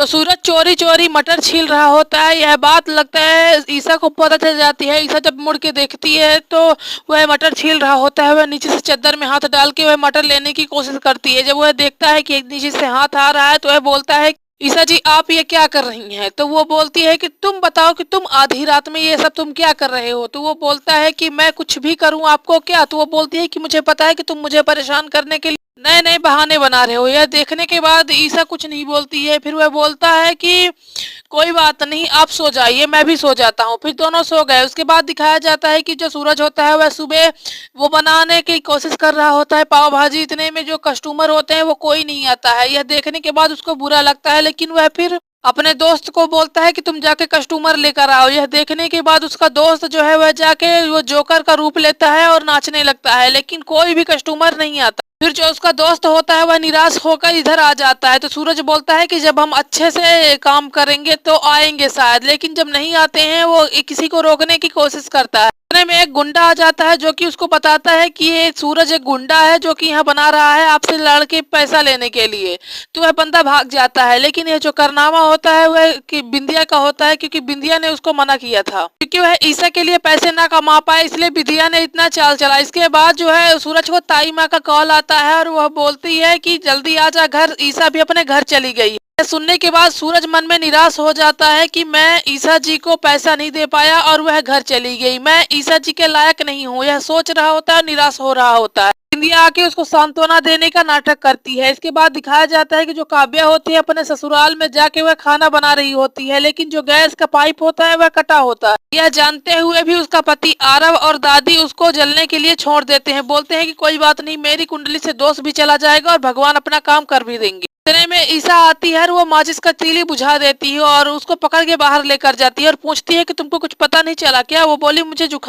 तो सूरज चोरी चोरी मटर छील रहा होता है। यह बात लगता है ईसा को पता चल जाती है। ईसा जब मुड़ के देखती है तो वह मटर छील रहा होता है। वह नीचे से चद्दर में हाथ डाल के वह मटर लेने की कोशिश करती है। जब वह देखता है कि नीचे से हाथ आ रहा है तो वह बोलता है, ईसा जी आप ये क्या कर रही हैं? तो वो बोलती है कि तुम बताओ कि तुम आधी रात में ये सब तुम क्या कर रहे हो? तो वो बोलता है कि मैं कुछ भी करूं आपको क्या? तो वो बोलती है कि मुझे पता है कि तुम मुझे परेशान करने के लिए नए नए बहाने बना रहे हो। यह देखने के बाद ईसा कुछ नहीं बोलती है। फिर वह बोलता है कि कोई बात नहीं, आप सो जाइए, मैं भी सो जाता हूँ। फिर दोनों सो गए। उसके बाद दिखाया जाता है कि जो सूरज होता है वह सुबह वो बनाने की कोशिश कर रहा होता है पाव भाजी। इतने में जो कस्टमर होते हैं वो कोई नहीं आता है। यह देखने के बाद उसको बुरा लगता है, लेकिन वह फिर अपने दोस्त को बोलता है कि तुम जाके कस्टमर लेकर आओ। यह देखने के बाद उसका दोस्त जो है वह जाके वो जोकर का रूप लेता है और नाचने लगता है, लेकिन कोई भी कस्टमर नहीं आता। फिर जो उसका दोस्त होता है वह निराश होकर इधर आ जाता है। तो सूरज बोलता है कि जब हम अच्छे से काम करेंगे तो आएंगे शायद, लेकिन जब नहीं आते हैं वो किसी को रोकने की कोशिश करता है। इतने में एक गुंडा आ जाता है जो कि उसको बताता है कि ये सूरज एक गुंडा है जो कि यहाँ बना रहा है आपसे लड़ के पैसा लेने के लिए। तो वह बंदा भाग जाता है, लेकिन ये जो कारनामा होता है वह कि बिंदिया का होता है, क्योंकि बिंदिया ने उसको मना किया था। क्योंकि वह ईसा के लिए पैसे ना कमा पाए इसलिए बिंदिया ने इतना चाल चला। इसके बाद जो है सूरज को ताई माँ का कॉल आता है और वह बोलती है कि जल्दी आ जा घर, ईसा भी अपने घर चली गई। सुनने के बाद सूरज मन में निराश हो जाता है कि मैं ईसा जी को पैसा नहीं दे पाया और वह घर चली गई, मैं ईसा जी के लायक नहीं हूँ। यह सोच रहा होता है, निराश हो रहा होता है। बिंदिया आके उसको सांत्वना देने का नाटक करती है। इसके बाद दिखाया जाता है कि जो काव्या होती है अपने ससुराल में जाके वह खाना बना रही होती है, लेकिन जो गैस का पाइप होता है वह कटा होता है। यह जानते हुए भी उसका पति आरव और दादी उसको जलने के लिए छोड़ देते हैं। बोलते हैं कि कोई बात नहीं, मेरी कुंडली से दोष भी चला जाएगा और भगवान अपना काम कर भी देंगे। इतने में ईसा आती है और वो माचिस का तीली बुझा देती है और उसको पकड़ के बाहर लेकर जाती है और पूछती है कि तुमको कुछ पता नहीं चला क्या? वो बोली मुझे जुकाम